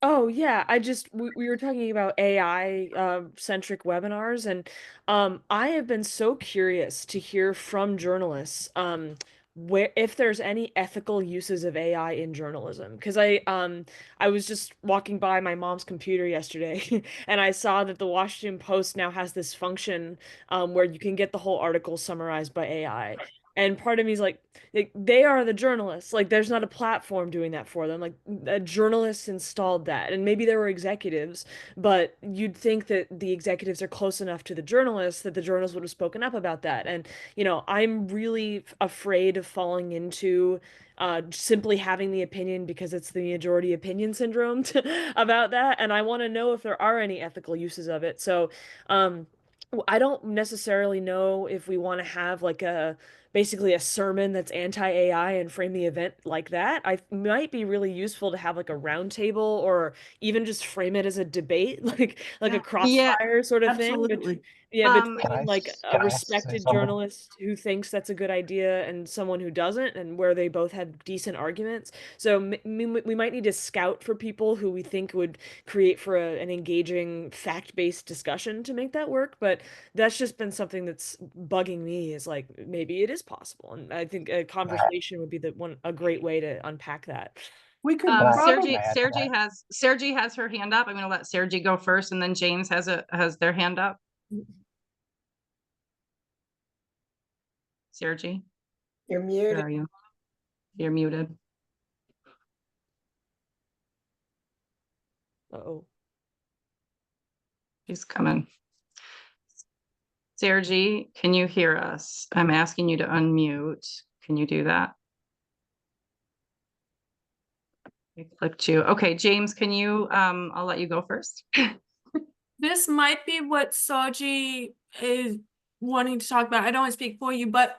Oh yeah, we were talking about AI centric webinars, and I have been so curious to hear from journalists where if there's any ethical uses of AI in journalism, because I was just walking by my mom's computer yesterday and I saw that the Washington Post now has this function where you can get the whole article summarized by AI. And part of me is like, they are the journalists. Like, there's not a platform doing that for them. Like, a journalist installed that, and maybe there were executives, but you'd think that the executives are close enough to the journalists that the journalists would have spoken up about that. And I'm really afraid of falling into simply having the opinion because it's the majority opinion syndrome about that. And I want to know if there are any ethical uses of it. So, I don't necessarily know if we want to have like basically a sermon that's anti-AI and frame the event like that. I might be really useful to have like a round table, or even just frame it as a debate, like Yeah. a crossfire sort of thing. Absolutely. Between Can like a can I say respected something? journalist who thinks that's a good idea and someone who doesn't, and where they both have decent arguments. So we might need to scout for people who we think would create for an engaging fact-based discussion to make that work. But that's just been something that's bugging me, is like maybe it is possible, and I think a conversation would be a great way to unpack that. We could Can I probably, add to that? Sergi has her hand up. I'm gonna let Sergi go first, and then James has their hand up. Sergi, You're where muted. are you? You're muted. Uh-oh. She's coming. Sergi, can you hear us? I'm asking you to unmute. Can you do that? I clicked you. Okay, James, can you, I'll let you go first. This might be what Saji is wanting to talk about. I don't want to speak for you, but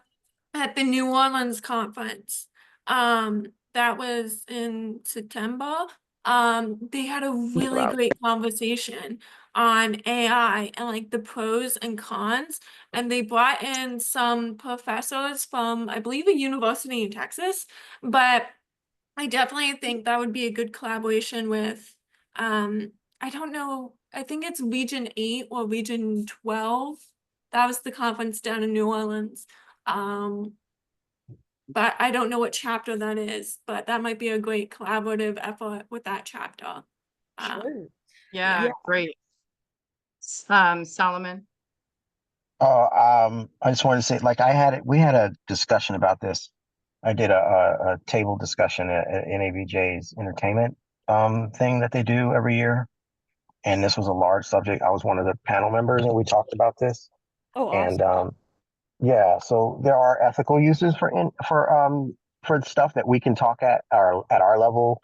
at the New Orleans conference, that was in September, they had a really great conversation on AI and like the pros and cons. And they brought in some professors from, I believe, a university in Texas, but I definitely think that would be a good collaboration with, I don't know, I think it's Region 8 or Region 12. That was the conference down in New Orleans. But I don't know what chapter that is, but that might be a great collaborative effort with that chapter. Sure. Yeah, great. Solomon. I just wanted to say, like, we had a discussion about this. I did a table discussion at NABJ's entertainment thing that they do every year. and this was a large subject. I was one of the panel members, and we talked about this. Oh, awesome. And yeah, so there are ethical uses for stuff that we can talk at our level,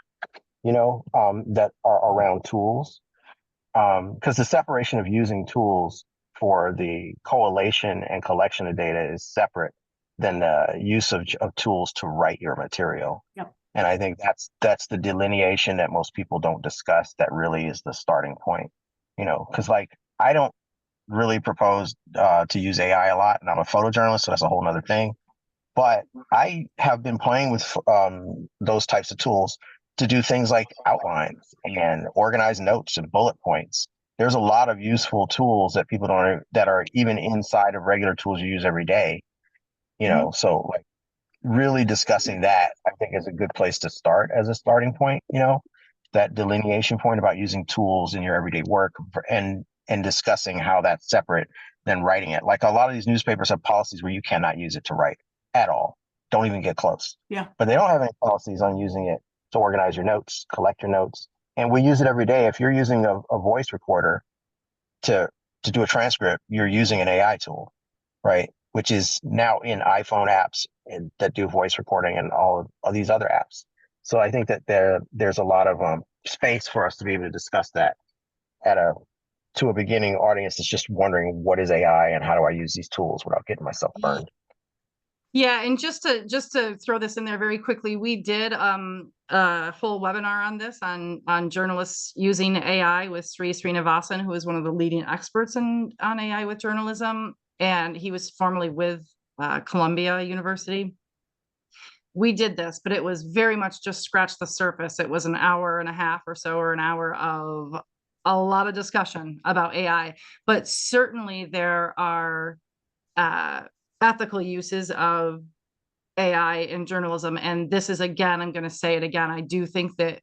that are around tools. Because the separation of using tools for the collation and collection of data is separate than the use of tools to write your material. Yep. And I think that's the delineation that most people don't discuss. That really is the starting point, because like I don't really propose to use AI a lot, and I'm a photojournalist, so that's a whole nother thing. But I have been playing with those types of tools to do things like outlines and organize notes and bullet points. There's a lot of useful tools that people don't that are even inside of regular tools you use every day. So like really discussing that, I think, is a good place to start as a starting point. That delineation point about using tools in your everyday work and discussing how that's separate than writing it. Like a lot of these newspapers have policies where you cannot use it to write at all. Don't even get close. Yeah. But they don't have any policies on using it to organize your notes, collect your notes. And we use it every day. If you're using a voice recorder to do a transcript, you're using an AI tool, right? Which is now in iPhone apps that do voice recording and all of these other apps. So I think that there's a lot of space for us to be able to discuss that to a beginning audience that's just wondering what is AI and how do I use these tools without getting myself burned. Yeah, and just to throw this in there very quickly, we did a whole webinar on this on journalists using AI with Sri Srinivasan, who is one of the leading experts on AI with journalism, and he was formerly with Columbia University. We did this, but it was very much just scratch the surface. It was an hour and a half or so, or an hour of a lot of discussion about AI, but certainly there are ethical uses of AI in journalism. And this is, again, I'm going to say it again. I do think that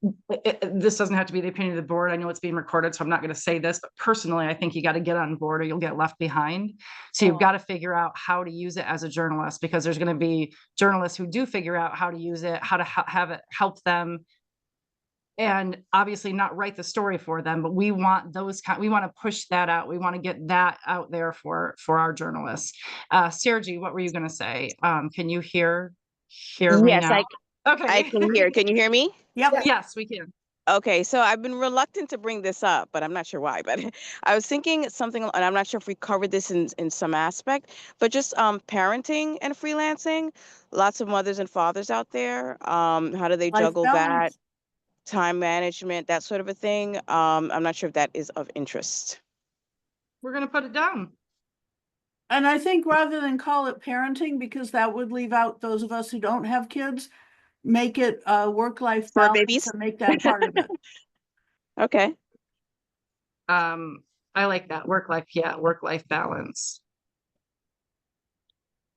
this doesn't have to be the opinion of the board. I know it's being recorded, so I'm not going to say this, but personally, I think you got to get on board or you'll get left behind. So you've got to figure out how to use it as a journalist, because there's going to be journalists who do figure out how to use it, how to have it help them, and obviously not write the story for them, but we want we want to push that out. We want to get that out there for our journalists. Sergi, what were you going to say? Can you hear me Yes, now? Okay. I can hear. Can you hear me? Yep. Yes, we can. Okay, so I've been reluctant to bring this up, but I'm not sure why. But I was thinking something, and I'm not sure if we covered this in some aspect, but just parenting and freelancing. Lots of mothers and fathers out there. How do they Life juggle that? balance. Time management, that sort of a thing. I'm not sure if that is of interest. We're going to put it down. And I think rather than call it parenting, because that would leave out those of us who don't have kids, make it work-life For balance babies? and make that part of it. Okay. I like that work-life balance.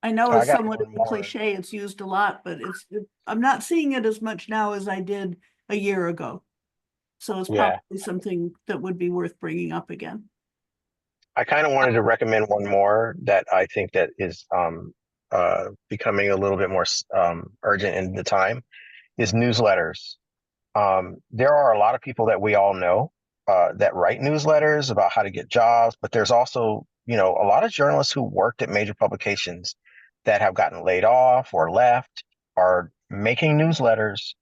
I know I it's got somewhat one of a more. cliche, it's used a lot, but I'm not seeing it as much now as I did a year ago. So it's Yeah. probably something that would be worth bringing up again. I kind of wanted to recommend one more that I think that is becoming a little bit more urgent in the time is newsletters. There are a lot of people that we all know that write newsletters about how to get jobs, but there's also, a lot of journalists who worked at major publications that have gotten laid off or left are making newsletters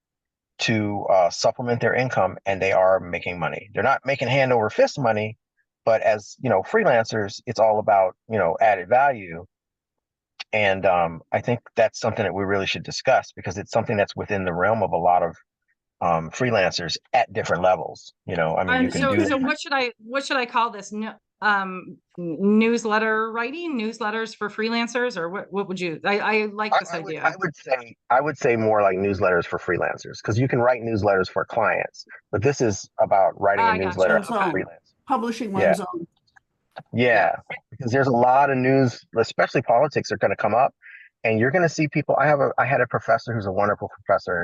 to supplement their income, and they are making money. They're not making hand over fist money, but as freelancers, it's all about added value. And I think that's something that we really should discuss, because it's something that's within the realm of a lot of freelancers at different levels. I mean, you can So do so that. what should I call this? Newsletter writing, newsletters for freelancers, or what would you? I like this idea. I would say more like newsletters for freelancers, because you can write newsletters for clients, but this is about writing a I gotcha. newsletter One's for own. freelance. Publishing Yeah. one's own. Yeah, because there's a lot of news, especially politics, are going to come up, and you're going to see people. I had a professor who's a wonderful professor,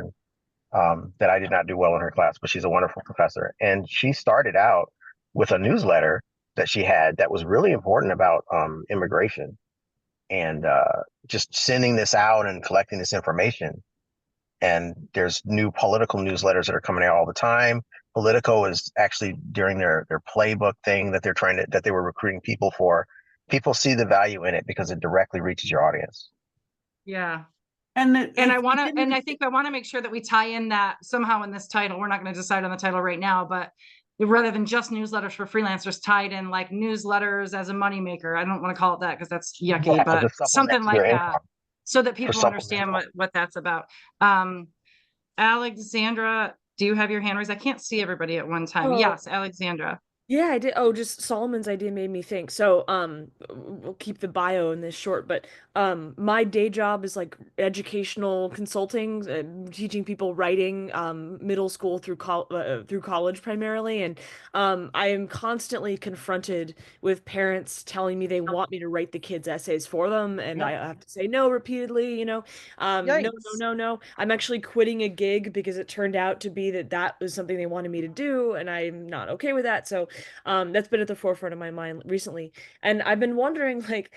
and that I did not do well in her class, but she's a wonderful professor, and she started out with a newsletter that she had that was really important about immigration, and just sending this out and collecting this information. And there's new political newsletters that are coming out all the time. Politico is actually during their playbook thing that they were recruiting people for. People see the value in it because it directly reaches your audience. Yeah. And And I think I want to make sure that we tie in that somehow in this title. We're not going to decide on the title right now, but rather than just newsletters for freelancers, tied in like newsletters as a moneymaker. I don't want to call it that because that's yucky, Yeah, but to supplement something like your that, income. so that people understand supplemental. what that's about. Alexandra, do you have your hand raised? I can't see everybody at one time. Oh. Yes, Alexandra. Yeah, I did. Oh, just Solomon's idea made me think. So, we'll keep the bio in this short, but my day job is like educational consulting, teaching people writing, middle school through college primarily, and I am constantly confronted with parents telling me they want me to write the kids' essays for them, and I have to say no repeatedly. No, no. I'm actually quitting a gig because it turned out to be that was something they wanted me to do, and I'm not okay with that. So. That's been at the forefront of my mind recently. And I've been wondering, like,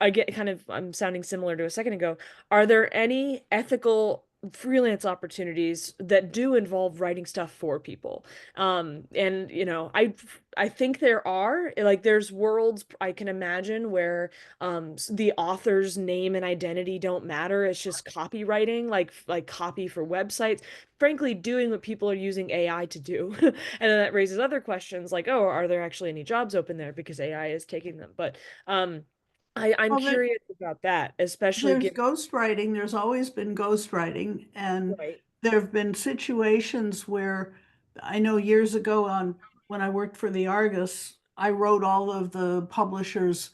I'm sounding similar to a second ago. Are there any ethical freelance opportunities that do involve writing stuff for people? And I think there are, like, there's worlds I can imagine where the author's name and identity don't matter. It's just copywriting, like copy for websites, frankly doing what people are using AI to do. And then that raises other questions like, oh, are there actually any jobs open there because AI is taking them? But I'm Well, curious about that, especially there's given ghostwriting. There's always been ghostwriting, and right. there have been situations where I know years ago when I worked for the Argus, I wrote all of the publisher's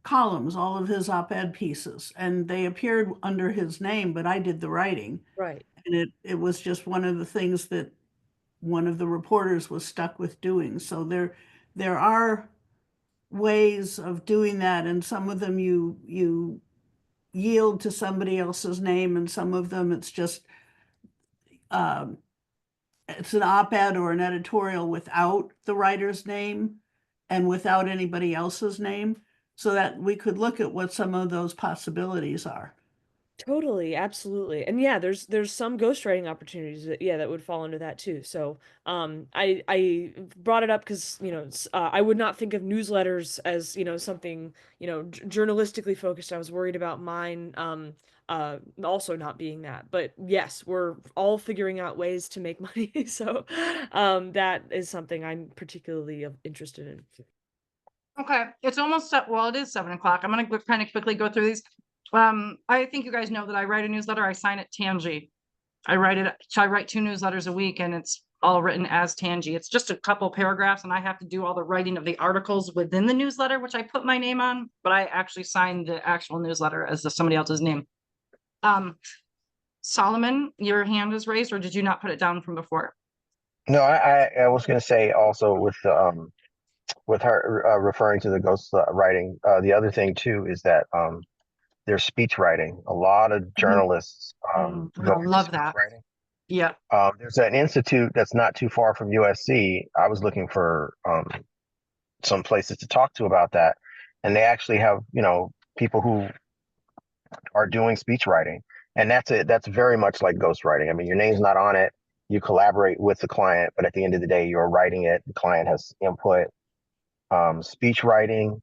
columns, all of his op-ed pieces, and they appeared under his name, but I did the writing. Right. And it was just one of the things that one of the reporters was stuck with doing. So there are ways of doing that, and some of them you yield to somebody else's name, and some of them it's just it's an op-ed or an editorial without the writer's name and without anybody else's name, so that we could look at what some of those possibilities are. Totally, absolutely. And yeah, there's some ghostwriting opportunities that would fall into that too. So, I brought it up because, I would not think of newsletters as, something, journalistically focused. I was worried about mine also not being that. But yes, we're all figuring out ways to make money. So, that is something I'm particularly interested in. Okay, it's almost well, it is 7 o'clock. I'm gonna kind of quickly go through these. I think you guys know that I write a newsletter. I sign it Tangi. I write 2 newsletters a week, and it's all written as Tangi. It's just a couple paragraphs, and I have to do all the writing of the articles within the newsletter, which I put my name on, but I actually sign the actual newsletter as somebody else's name. Solomon, your hand is raised, or did you not put it down from before? No, I was going to say also with her referring to the ghost writing. The other thing too is that there's speech writing. A lot of journalists I go into love speech that. writing. Yeah. There's an institute that's not too far from USC. I was looking for some places to talk to about that, and they actually have people who are doing speech writing, and that's it. That's very much like ghostwriting. I mean, your name's not on it. You collaborate with the client, but at the end of the day, you're writing it. The client has input. Speech writing.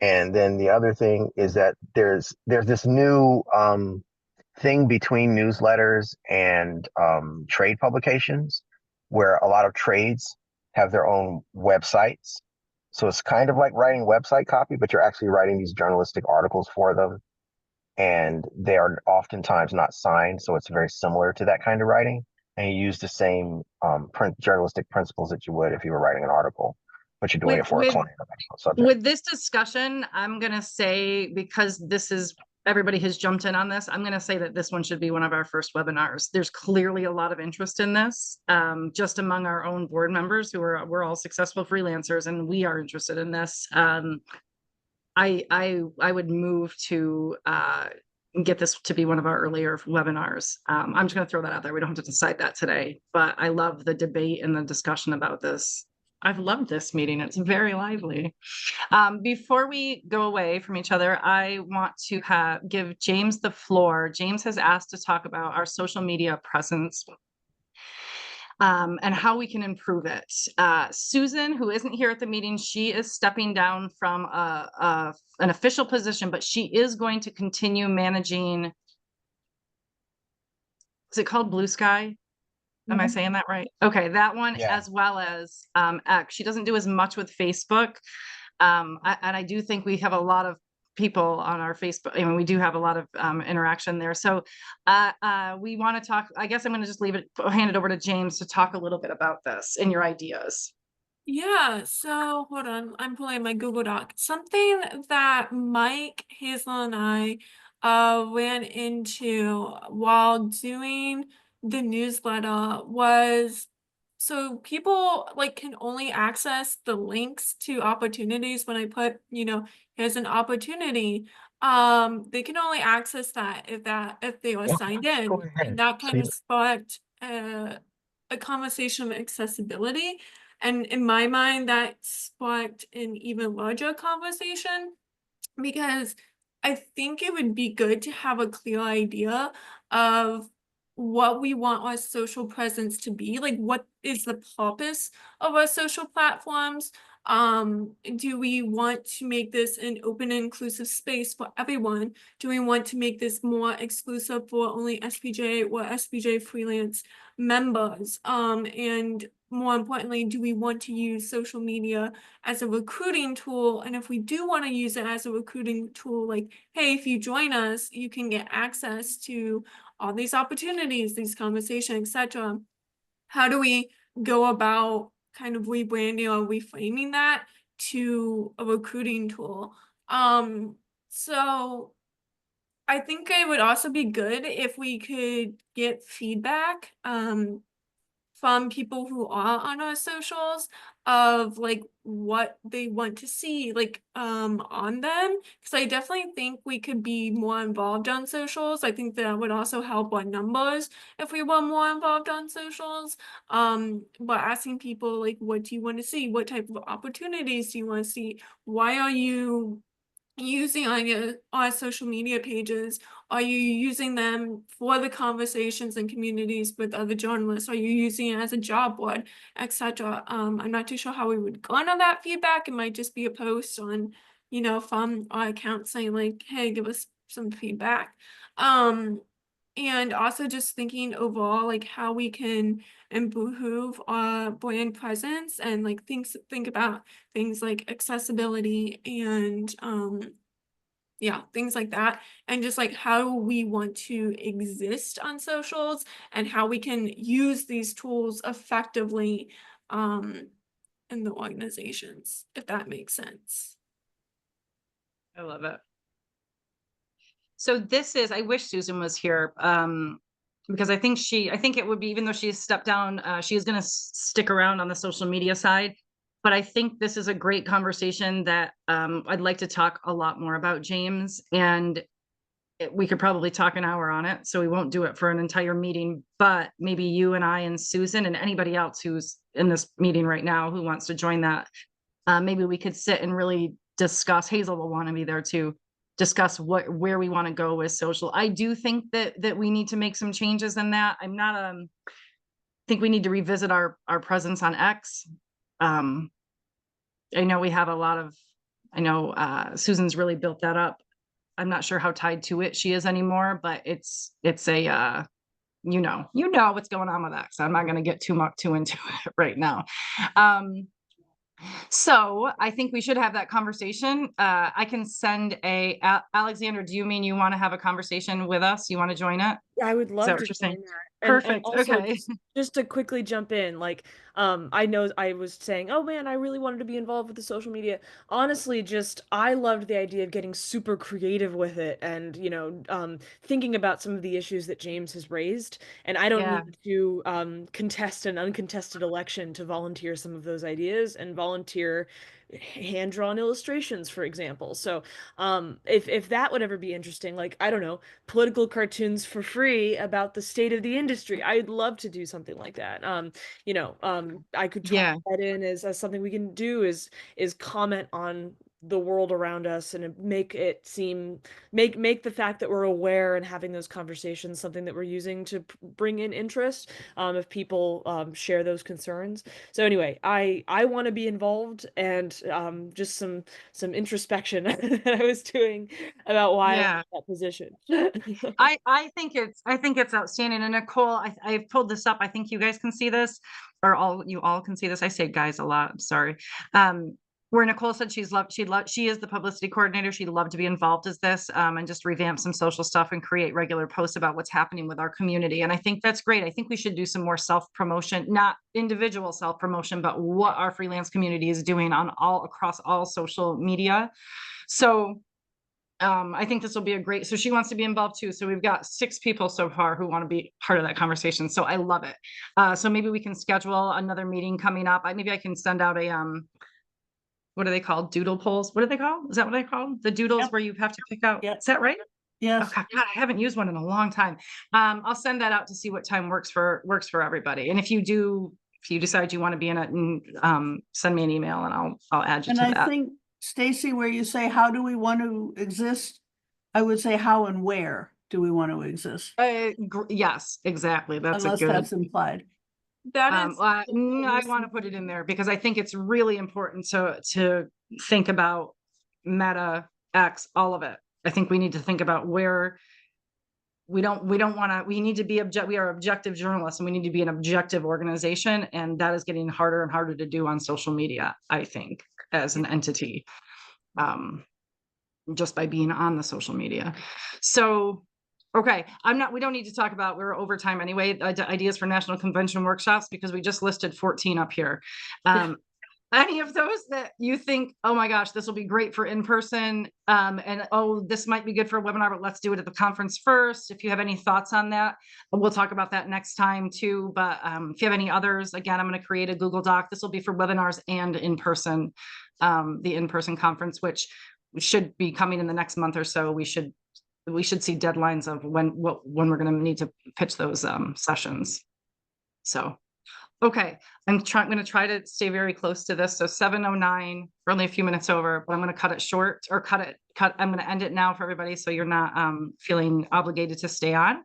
And then the other thing is that there's this new thing between newsletters and trade publications where a lot of trades have their own websites. So it's kind of like writing website copy, but you're actually writing these journalistic articles for them. And they are oftentimes not signed. So it's very similar to that kind of writing. And you use the same journalistic principles that you would if you were writing an article, but you're doing it for a client. With this discussion, I'm going to say, because everybody has jumped in on this, I'm going to say that this one should be one of our first webinars. There's clearly a lot of interest in this, just among our own board members we're all successful freelancers, and we are interested in this. I would move to get this to be one of our earlier webinars. I'm just going to throw that out there. We don't have to decide that today, but I love the debate and the discussion about this. I've loved this meeting. It's very lively. Before we go away from each other, I want to give James the floor. James has asked to talk about our social media presence. and how we can improve it. Susan, who isn't here at the meeting, she is stepping down from an official position, but she is going to continue managing. Is it called Blue Sky? Am I saying that right? Okay, that one, Yeah. as well as X. She doesn't do as much with Facebook. And I do think we have a lot of people on our Facebook. I mean, we do have a lot of interaction there. So we want to talk. I guess I'm going to just hand it over to James to talk a little bit about this and your ideas. Yeah, so hold on, I'm pulling my Google Doc. Something that Mike, Hazel, and I ran into while doing the newsletter was, so people like can only access the links to opportunities when I put, here's an opportunity. They can only access that if they were signed in. go ahead. And that So kind you- of sparked a conversation of accessibility. And in my mind, that sparked an even larger conversation because I think it would be good to have a clear idea of what we want our social presence to be. Like, what is the purpose of our social platforms? Do we want to make this an open and inclusive space for everyone? Do we want to make this more exclusive for only SPJ or SPJ freelance members? And more importantly, do we want to use social media as a recruiting tool? And if we do want to use it as a recruiting tool, like, hey, if you join us, you can get access to all these opportunities, these conversations, etc. How do we go about kind of rebranding or reframing that to a recruiting tool? So I think it would also be good if we could get feedback from people who are on our socials of like what they want to see like on them, because I definitely think we could be more involved on socials. I think that would also help our numbers if we were more involved on socials, but asking people like, what do you want to see, what type of opportunities do you want to see, why are you using on our social media pages? Are you using them for the conversations and communities with other journalists? Are you using it as a job board, etc.? I'm not too sure how we would garner that feedback. It might just be a post on, from our account saying like, hey, give us some feedback. And also just thinking overall, like how we can improve our brand presence and like think about things like accessibility and yeah, things like that, and just like how we want to exist on socials and how we can use these tools effectively in the organizations, if that makes sense. I love it. So this is, I wish Susan was here, because I think it would be, even though she has stepped down, she is going to stick around on the social media side. But I think this is a great conversation that I'd like to talk a lot more about, James. And we could probably talk an hour on it, so we won't do it for an entire meeting. But maybe you and I and Susan and anybody else who's in this meeting right now who wants to join that, maybe we could sit and really discuss. Hazel will want to be there too. Discuss where we want to go with social. I do think that we need to make some changes in that. I'm not I think we need to revisit our presence on X. I know we have a lot of, I know Susan's really built that up. I'm not sure how tied to it she is anymore, but it's a you know what's going on with X. I'm not going to get too into it right now. So I think we should have that conversation. I can send Alexander, do you mean you want to have a conversation with us? You want to join it? I would Is that love what to you're join saying? that. Perfect. Also, Okay. just to quickly jump in, like, I know I was saying, oh man, I really wanted to be involved with the social media. Honestly, just I loved the idea of getting super creative with it and, thinking about some of the issues that James has raised. And I don't Yeah. need to contest an uncontested election to volunteer some of those ideas and volunteer hand-drawn illustrations, for example. So if that would ever be interesting, like, I don't know, political cartoons for free about the state of the industry, I'd love to do something like that. I could try Yeah. that in as something we can do is comment on the world around us and make the fact that we're aware and having those conversations something that we're using to bring in interest, if people share those concerns. So anyway, I want to be involved, and just some introspection that I was doing about why I Yeah. like that position. I think it's outstanding. And Nicole, I've pulled this up. I think you guys can see this, or you all can see this. I say guys a lot. I'm sorry. Where Nicole said she is the publicity coordinator. She'd love to be involved as this, and just revamp some social stuff and create regular posts about what's happening with our community. And I think that's great. I think we should do some more self-promotion, not individual self-promotion, but what our freelance community is doing across all social media. So I think this will be so she wants to be involved too. So we've got 6 people so far who want to be part of that conversation. So I love it. So maybe we can schedule another meeting coming up. Maybe I can send out a, what are they called? Doodle polls. What are they called? Is that what they call the doodles Yep. where you have to pick out? Yep. Is that right? Yes. Okay. God, I haven't used one in a long time. I'll send that out to see what time works for everybody. And if you decide you want to be in it, and send me an email and I'll add you And to I that. think, Stacy, where you say, how do we want to exist? I would say, how and where do we want to exist? Yes, exactly. That's Unless a good. that's implied. That is. I want to put it in there because I think it's really important to think about Meta, X, all of it. I think we need to think about where we need to be we are objective journalists, and we need to be an objective organization. And that is getting harder and harder to do on social media, I think, as an entity, just by being on the social media. So, okay, we don't need to talk about, we're over time anyway, ideas for national convention workshops, because we just listed 14 up here. Any of those that you think, oh my gosh, this will be great for in-person, and oh, this might be good for a webinar, but let's do it at the conference first. If you have any thoughts on that, we'll talk about that next time too. But if you have any others, again, I'm going to create a Google Doc. This will be for webinars and in-person, the in-person conference, which should be coming in the next month or so. We should see deadlines of when we're going to need to pitch those sessions. So, okay, I'm going to try to stay very close to this. So 7:09, we're only a few minutes over, but I'm going to cut it short, or I'm going to end it now for everybody, so you're not feeling obligated to stay on.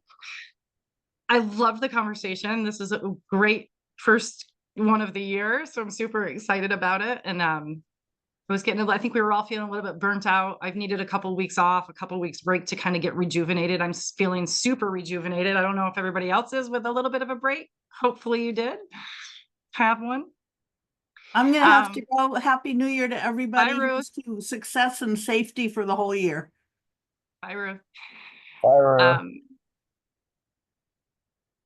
I love the conversation. This is a great first one of the year, so I'm super excited about it. And I think we were all feeling a little bit burnt out. I've needed a couple weeks off, a couple weeks break to kind of get rejuvenated. I'm feeling super rejuvenated. I don't know if everybody else is with a little bit of a break. Hopefully you did have one. I'm going to have to go. Happy New Year to everybody. Bye, Ruth. To success and safety for the whole year. Bye, Ruth. Bye, Ruth.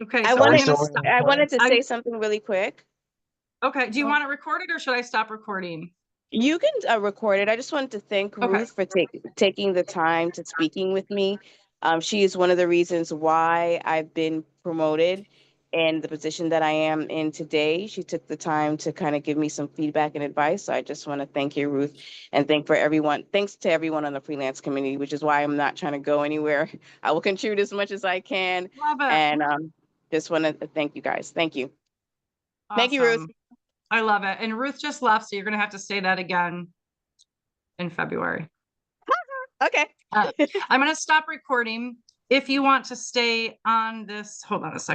Okay, I so wanted to say something really quick. Okay, do you want to record it, or should I stop recording? You can record it. I just wanted to thank Ruth for taking the time to speaking with me. She is one of the reasons why I've been promoted in the position that I am in today. She took the time to kind of give me some feedback and advice. So I just want to thank you, Ruth, and thanks to everyone on the freelance community, which is why I'm not trying to go anywhere. I will contribute as much as I can. Love it. And just want to thank you guys. Thank you. Awesome. Thank you, Ruth. I love it. And Ruth just left, so you're going to have to say that again in February. Okay. I'm going to stop recording. If you want to stay on this, hold on a second.